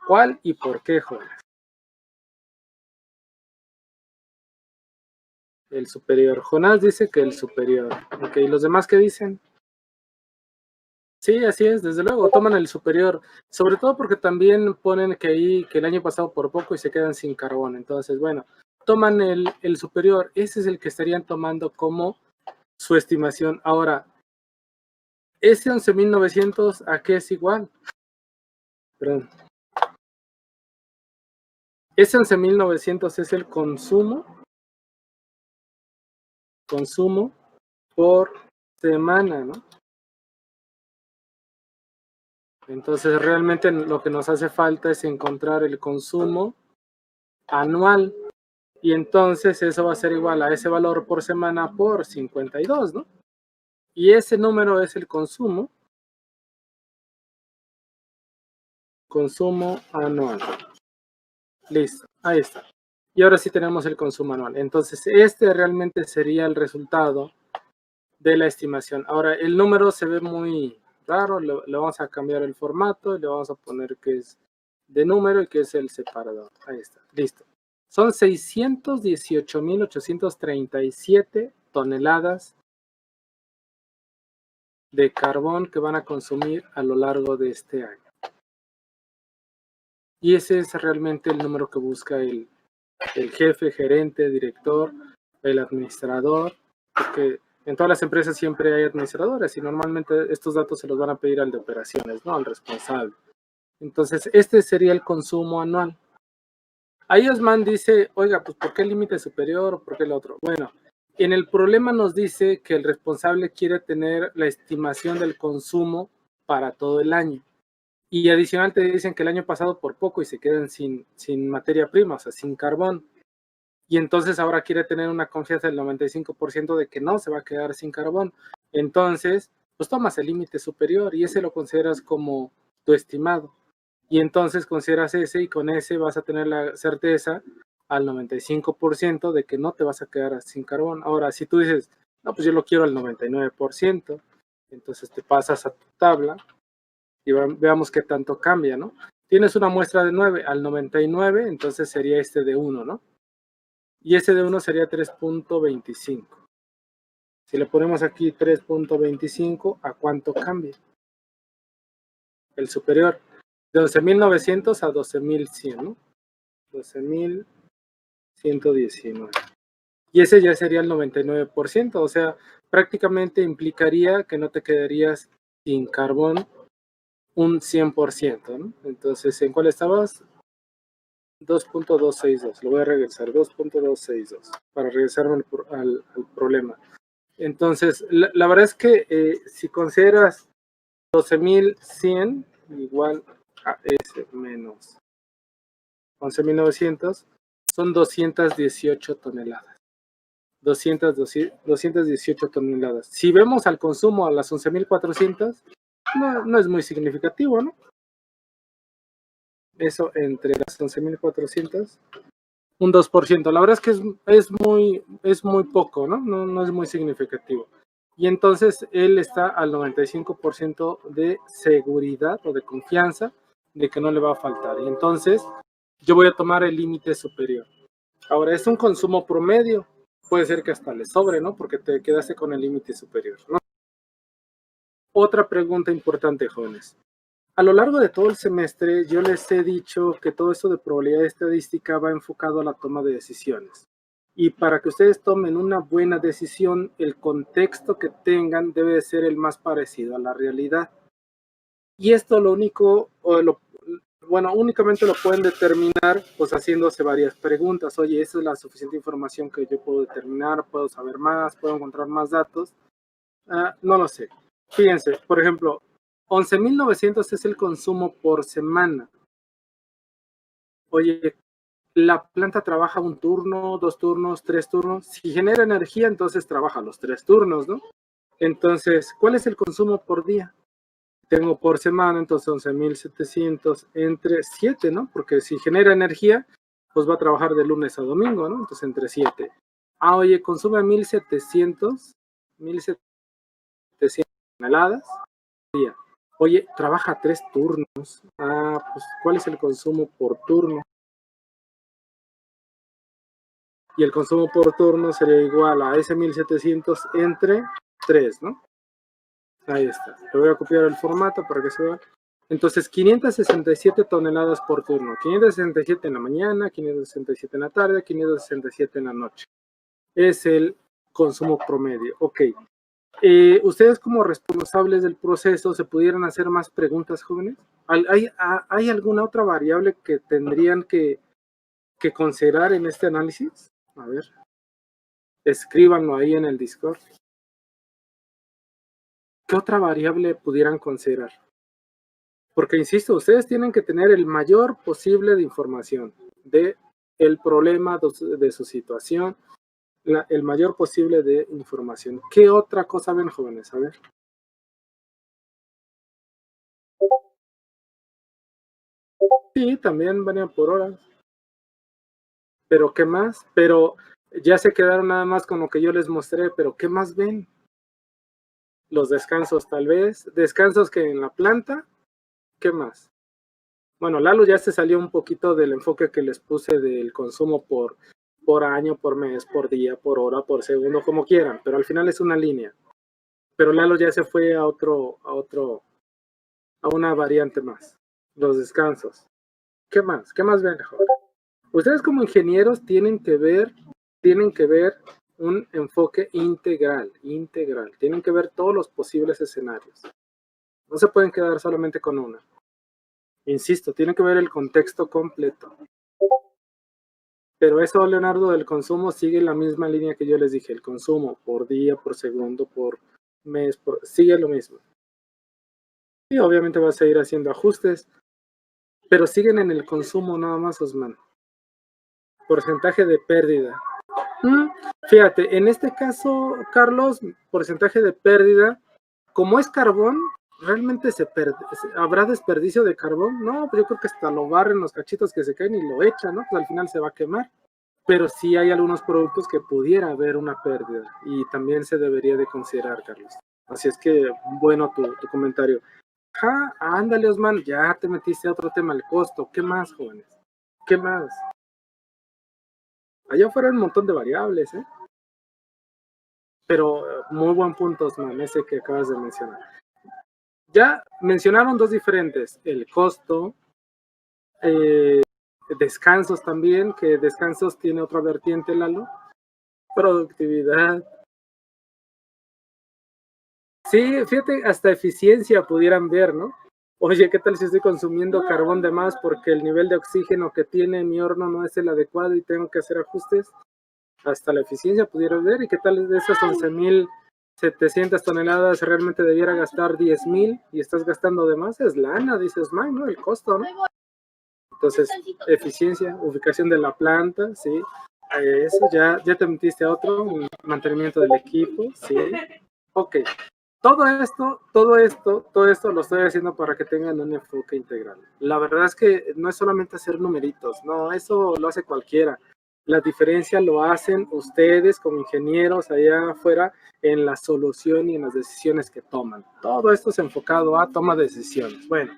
¿Cuál y por qué, jóvenes? El superior. Jonás dice que el superior. Ok, ¿los demás qué dicen? Sí, así es, desde luego, toman el superior, sobre todo porque también ponen que ahí, que el año pasado por poco y se quedan sin carbón. Entonces, bueno, toman el superior, ese es el que estarían tomando como su estimación. Ahora, ese 11.900, ¿a qué es igual? Perdón. Ese 11.900 es el consumo por semana, ¿no? Entonces, realmente lo que nos hace falta es encontrar el consumo anual. Y entonces eso va a ser igual a ese valor por semana por 52, ¿no? Y ese número es el consumo anual. Listo, ahí está. Y ahora sí tenemos el consumo anual. Entonces, este realmente sería el resultado de la estimación. Ahora, el número se ve muy raro, le vamos a cambiar el formato y le vamos a poner que es de número y que es el separador. Ahí está, listo. Son 618.837 toneladas de carbón que van a consumir a lo largo de este año. Y ese es realmente el número que busca el jefe, gerente, director, el administrador, porque en todas las empresas siempre hay administradores y normalmente estos datos se los van a pedir al de operaciones, ¿no? Al responsable. Entonces, este sería el consumo anual. Ahí Osman dice, oiga, pues ¿por qué el límite superior o por qué el otro? Bueno, en el problema nos dice que el responsable quiere tener la estimación del consumo para todo el año. Y adicional te dicen que el año pasado por poco y se quedan sin materia prima, o sea, sin carbón. Y entonces ahora quiere tener una confianza del 95% de que no se va a quedar sin carbón. Entonces, pues tomas el límite superior y ese lo consideras como tu estimado. Y entonces consideras ese y con ese vas a tener la certeza al 95% de que no te vas a quedar sin carbón. Ahora, si tú dices, no, pues yo lo quiero al 99%, entonces te pasas a tu tabla y veamos qué tanto cambia, ¿no? Tienes una muestra de 9 al 99, entonces sería este de 1, ¿no? Y ese de 1 sería 3.25. Si le ponemos aquí 3.25, ¿a cuánto cambia? El superior, de 11.900 a 12.100, ¿no? 12.119. Y ese ya sería el 99%, o sea, prácticamente implicaría que no te quedarías sin carbón un 100%, ¿no? Entonces, ¿en cuál estabas? 2.262, lo voy a regresar, 2.262, para regresarme al problema. Entonces, la verdad es que si consideras 12.100 igual a S menos 11.900, son 218 toneladas. 218 toneladas. Si vemos al consumo a las 11.400, no es muy significativo, ¿no? Eso entre las 11.400, un 2%. La verdad es que es muy poco, ¿no? No es muy significativo. Y entonces él está al 95% de seguridad o de confianza de que no le va a faltar. Y entonces yo voy a tomar el límite superior. Ahora, es un consumo promedio. Puede ser que hasta le sobre, ¿no? Porque te quedaste con el límite superior, ¿no? Otra pregunta importante, jóvenes. A lo largo de todo el semestre, yo les he dicho que todo esto de probabilidad estadística va enfocado a la toma de decisiones. Y para que ustedes tomen una buena decisión, el contexto que tengan debe ser el más parecido a la realidad. Y esto lo único, bueno, únicamente lo pueden determinar pues haciéndose varias preguntas. Oye, ¿esa es la suficiente información que yo puedo determinar? ¿Puedo saber más? ¿Puedo encontrar más datos? No lo sé. Fíjense, por ejemplo, 11.900 es el consumo por semana. Oye, la planta trabaja un turno, 2 turnos, 3 turnos. Si genera energía, entonces trabaja los 3 turnos, ¿no? Entonces, ¿cuál es el consumo por día? Tengo por semana, entonces 11.700 entre 7, ¿no? Porque si genera energía, pues va a trabajar de lunes a domingo, ¿no? Entonces entre 7. Oye, consume 1.700 toneladas día. Oye, trabaja 3 turnos. Pues ¿cuál es el consumo por turno? y el consumo por turno sería igual a ese 1700 entre 3, ¿no? Ahí está. Le voy a copiar el formato para que se vea. Entonces, 567 toneladas por turno. 567 en la mañana, 567 en la tarde, 567 en la noche. Es el consumo promedio. Ok. Ustedes como responsables del proceso, ¿se pudieran hacer más preguntas, jóvenes? ¿Hay alguna otra variable que tendrían que considerar en este análisis? A ver, escríbanlo ahí en el Discord. ¿Qué otra variable pudieran considerar? Porque, insisto, ustedes tienen que tener el mayor posible de información de el problema de su situación, el mayor posible de información. ¿Qué otra cosa ven, jóvenes? A ver. Sí, también varían por horas. Pero ¿qué más? Pero ya se quedaron nada más con lo que yo les mostré, pero ¿qué más ven? Los descansos tal vez, descansos que en la planta, ¿qué más? Bueno, Lalo ya se salió un poquito del enfoque que les puse del consumo por año, por mes, por día, por hora, por segundo, como quieran, pero al final es una línea. Pero Lalo ya se fue a una variante más, los descansos. ¿Qué más? ¿Qué más ven, mejor? Ustedes como ingenieros tienen que ver un enfoque integral. Tienen que ver todos los posibles escenarios. No se pueden quedar solamente con una. Insisto, tienen que ver el contexto completo. Pero eso, Leonardo, del consumo sigue la misma línea que yo les dije. El consumo por día, por segundo, por mes, sigue lo mismo. Y obviamente vas a ir haciendo ajustes, pero siguen en el consumo nada más, Osman. Porcentaje de pérdida. Fíjate, en este caso, Carlos, porcentaje de pérdida, como es carbón, ¿realmente habrá desperdicio de carbón? No, pues yo creo que hasta lo barren los cachitos que se caen y lo echan, ¿no? Pues al final se va a quemar. Pero sí hay algunos productos que pudiera haber una pérdida y también se debería de considerar, Carlos. Así es que, bueno, tu comentario. Ándale, Osman, ya te metiste a otro tema, el costo. ¿Qué más, jóvenes? ¿Qué más? Allá afuera hay un montón de variables, ¿eh? Pero muy buen punto, Osman, ese que acabas de mencionar. Ya mencionaron dos diferentes, el costo, descansos también, que descansos tiene otra vertiente, Lalo, productividad. Sí, fíjate, hasta eficiencia pudieran ver, ¿no? Oye, ¿qué tal si estoy consumiendo carbón de más porque el nivel de oxígeno que tiene mi horno no es el adecuado y tengo que hacer ajustes? Hasta la eficiencia pudieran ver. ¿Y qué tal de esas 11,700 toneladas realmente debiera gastar 10,000 y estás gastando de más? Es lana, dices, man, ¿no? El costo, ¿no? Entonces, eficiencia, ubicación de la planta, sí. Eso ya te metiste a otro, mantenimiento del equipo, sí. Ok. Todo esto lo estoy haciendo para que tengan un enfoque integral. La verdad es que no es solamente hacer numeritos, no, eso lo hace cualquiera. La diferencia lo hacen ustedes como ingenieros allá afuera en la solución y en las decisiones que toman. Todo esto es enfocado a toma de decisiones. Bueno,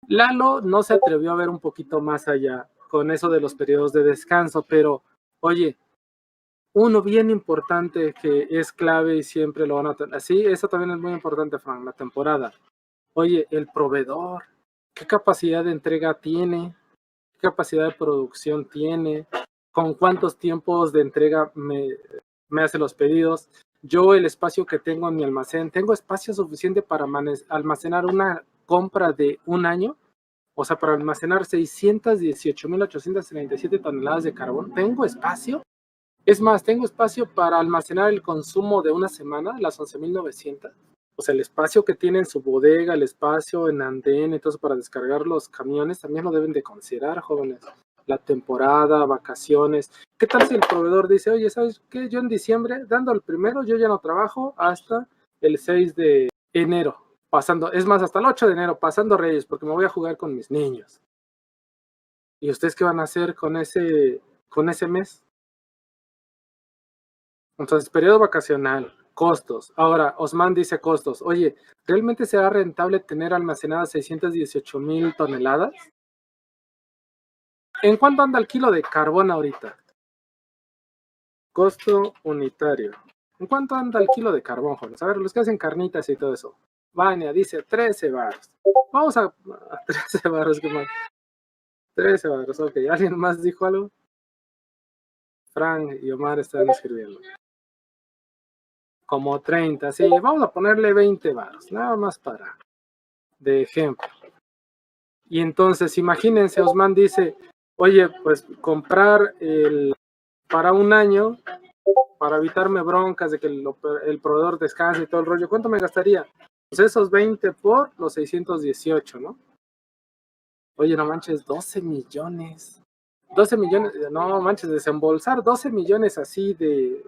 Lalo no se atrevió a ver un poquito más allá con eso de los periodos de descanso, pero oye, uno bien importante que es clave y siempre lo van a tener. Sí, eso también es muy importante, Frank, la temporada. Oye, el proveedor, ¿qué capacidad de entrega tiene? ¿Qué capacidad de producción tiene? ¿Con cuántos tiempos de entrega me hace los pedidos? Yo el espacio que tengo en mi almacén, ¿tengo espacio suficiente para almacenar una compra de un año? O sea, para almacenar 618,837 toneladas de carbón. ¿Tengo espacio? Es más, tengo espacio para almacenar el consumo de una semana, las 11,900. O sea, el espacio que tiene en su bodega, el espacio en andén, entonces para descargar los camiones, también lo deben de considerar, jóvenes. La temporada, vacaciones. ¿Qué tal si el proveedor dice, oye, ¿sabes qué? Yo en diciembre, dando el primero, yo ya no trabajo hasta el 6 de enero, pasando, es más, hasta el 8 de enero, pasando Reyes, porque me voy a jugar con mis niños. ¿Y ustedes qué van a hacer con ese mes? Entonces, periodo vacacional, costos. Ahora, Osman dice costos. Oye, ¿realmente será rentable tener almacenadas 618,000 toneladas? ¿En cuánto anda el kilo de carbón ahorita? Costo unitario. ¿En cuánto anda el kilo de carbón, jóvenes? A ver, los que hacen carnitas y todo eso. Vania dice 13 baros. Vamos a 13 baros, ¿qué más? 13 baros, ok. ¿Alguien más dijo algo? Frank y Omar están escribiendo. Como 30, sí. Vamos a ponerle 20 baros, nada más para de ejemplo. Y entonces, imagínense, Osman dice, oye, pues comprar para un año, para evitarme broncas de que el proveedor descanse y todo el rollo, ¿cuánto me gastaría? Pues esos 20 por los 618, ¿no? Oye, no manches, 12 millones. 12 millones, no manches, desembolsar 12 millones así de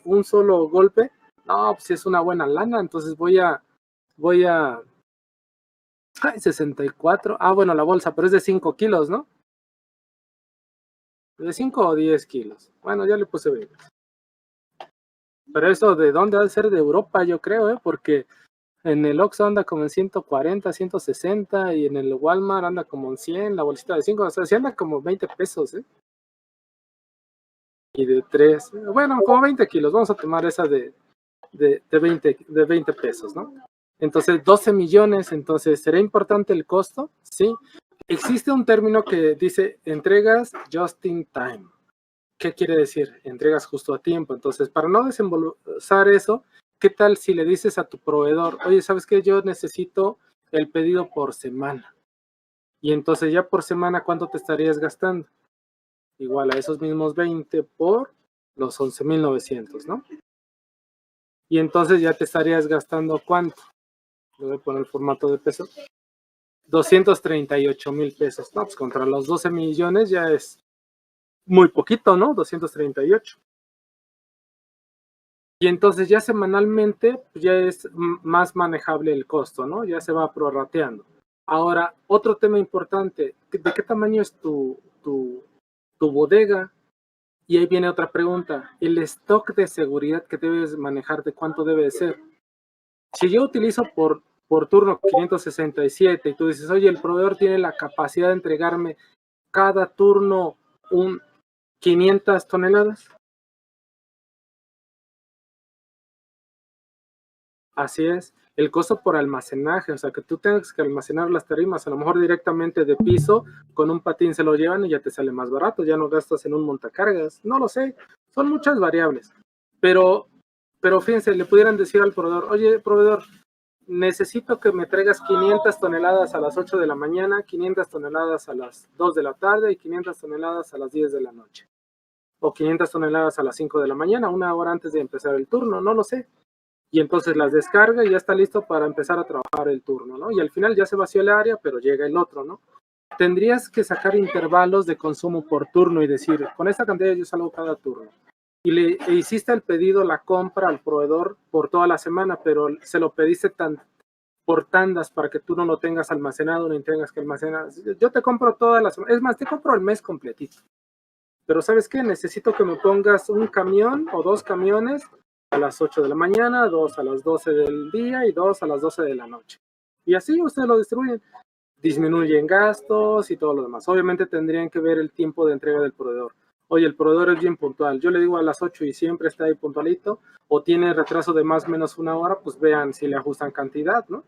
un solo golpe, no, pues es una buena lana, entonces voy a, ay, 64, bueno, la bolsa, pero es de 5 kilos, ¿no? ¿De 5 o 10 kilos? Bueno, ya le puse 20. Pero eso, ¿de dónde ha de ser? De Europa, yo creo, porque en el Oxxo anda como en 140, 160 y en el Walmart anda como en 100, la bolsita de 5, o sea, sí anda como 20 pesos, ¿eh? Y de 3, bueno, como 20 kilos, vamos a tomar esa de 20 pesos, ¿no? Entonces, 12 millones, entonces, ¿será importante el costo? Sí. Existe un término que dice entregas just in time. ¿Qué quiere decir? Entregas justo a tiempo. Entonces, para no desembolsar eso, ¿qué tal si le dices a tu proveedor, oye, ¿sabes qué? Yo necesito el pedido por semana. Y entonces ya por semana, ¿cuánto te estarías gastando? Igual a esos mismos 20 por los 11,900, ¿no? Y entonces ya te estarías gastando ¿cuánto? Le voy a poner el formato de peso. 238,000 pesos. No, pues contra los 12 millones ya es muy poquito, ¿no? 238. Y entonces ya semanalmente pues ya es más manejable el costo, ¿no? Ya se va prorrateando. Ahora, otro tema importante, ¿de qué tamaño es tu bodega? Y ahí viene otra pregunta, el stock de seguridad que debes manejar, ¿de cuánto debe de ser? Si yo utilizo por turno 567 y tú dices, oye, el proveedor tiene la capacidad de entregarme cada turno 500 toneladas. Así es. El costo por almacenaje, o sea, que tú tengas que almacenar las tarimas, a lo mejor directamente de piso, con un patín se lo llevan y ya te sale más barato, ya no gastas en un montacargas, no lo sé, son muchas variables. Pero fíjense, le pudieran decir al proveedor, oye, proveedor, necesito que me traigas 500 toneladas a las 8 de la mañana, 500 toneladas a las 2 de la tarde y 500 toneladas a las 10 de la noche. O 500 toneladas a las 5 de la mañana, una hora antes de empezar el turno, no lo sé. Y entonces las descarga y ya está listo para empezar a trabajar el turno, ¿no? Y al final ya se vació el área, pero llega el otro, ¿no? Tendrías que sacar intervalos de consumo por turno y decir, con esta cantidad yo salgo cada turno. Y le hiciste el pedido, la compra al proveedor por toda la semana, pero se lo pediste por tandas para que tú no lo tengas almacenado ni tengas que almacenar. Yo te compro todas las semanas, es más, te compro el mes completito. Pero ¿sabes qué? Necesito que me pongas un camión o 2 camiones a las 8 de la mañana, 2 a las 12 del día y 2 a las 12 de la noche. Y así ustedes lo distribuyen. Disminuyen gastos y todo lo demás. Obviamente tendrían que ver el tiempo de entrega del proveedor. Oye, el proveedor es bien puntual. Yo le digo a las 8 y siempre está ahí puntualito. O tiene retraso de más o menos una hora, pues vean si le ajustan cantidad, ¿no?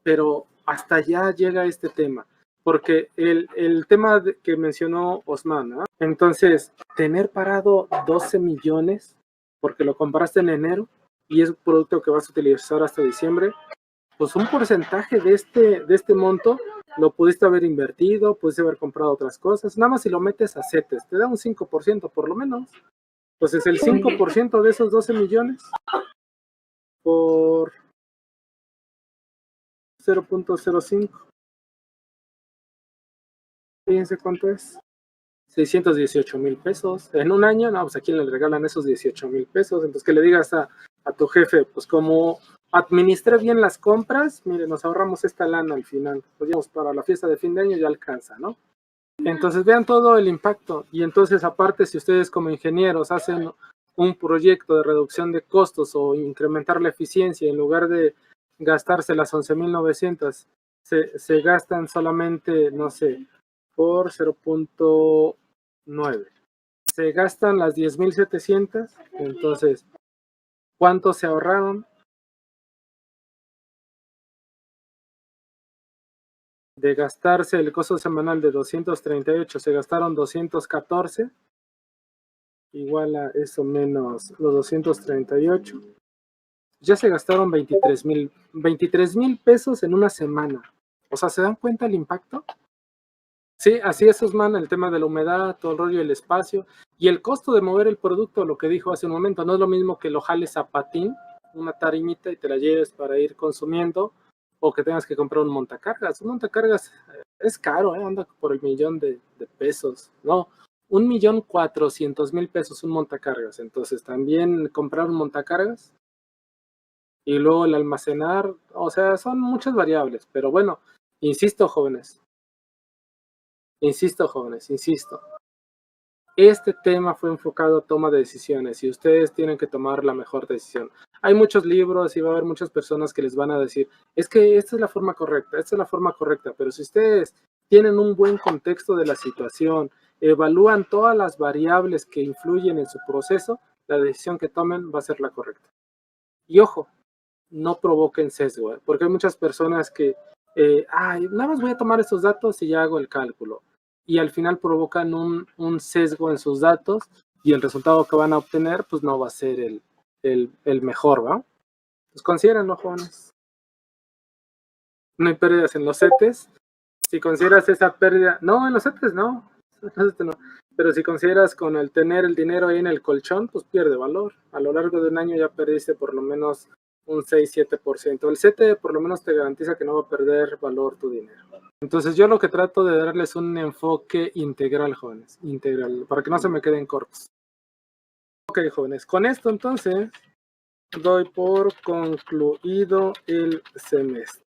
Pero hasta allá llega este tema. Porque el tema que mencionó Osman, ¿no? Entonces, tener parado 12 millones porque lo compraste en enero y es un producto que vas a utilizar hasta diciembre, pues un porcentaje de este monto lo pudiste haber invertido, pudiste haber comprado otras cosas, nada más si lo metes a CETES, te da un 5% por lo menos. Pues es el 5% de esos 12 millones por 0.05. Fíjense cuánto es. 618,000 pesos. En un año, no, pues a quién le regalan esos 18,000 pesos. Entonces que le digas a tu jefe, pues como administré bien las compras, mire, nos ahorramos esta lana al final. Pues digamos, para la fiesta de fin de año ya alcanza, ¿no? Entonces vean todo el impacto. Y entonces aparte, si ustedes como ingenieros hacen un proyecto de reducción de costos o incrementar la eficiencia, en lugar de gastarse las 11,900, se gastan solamente, no sé, por 0.9. se gastan las 10,700, entonces, ¿cuánto se ahorraron? De gastarse el costo semanal de 238, se gastaron 214, igual a eso menos los 238. Ya se gastaron 23,000 pesos en una semana. O sea, ¿se dan cuenta el impacto? Sí, así es, Osman, el tema de la humedad, todo el rollo, el espacio y el costo de mover el producto, lo que dijo hace un momento, no es lo mismo que lo jales a patín, una tarimita y te la lleves para ir consumiendo, o que tengas que comprar un montacargas. Un montacargas es caro, anda por el millón de pesos, no, 1,400,000 pesos un montacargas. Entonces también comprar un montacargas y luego el almacenar, o sea, son muchas variables, pero bueno, insisto, jóvenes, insisto. Este tema fue enfocado a toma de decisiones y ustedes tienen que tomar la mejor decisión. Hay muchos libros y va a haber muchas personas que les van a decir, es que esta es la forma correcta, esta es la forma correcta, pero si ustedes tienen un buen contexto de la situación, evalúan todas las variables que influyen en su proceso, la decisión que tomen va a ser la correcta. Y ojo, no provoquen sesgo, porque hay muchas personas que, nada más voy a tomar estos datos y ya hago el cálculo. Y al final provocan un sesgo en sus datos y el resultado que van a obtener, pues no va a ser el mejor, ¿va? Pues considérenlo, jóvenes. No hay pérdidas en los CETES. Si consideras esa pérdida, no, en los CETES no, pero si consideras con el tener el dinero ahí en el colchón, pues pierde valor. A lo largo de un año ya perdiste por lo menos un 6-7%. El CETE por lo menos te garantiza que no va a perder valor tu dinero. Entonces yo lo que trato de darles un enfoque integral, jóvenes, integral, para que no se me queden cortos. Ok, jóvenes, con esto entonces doy por concluido el semestre.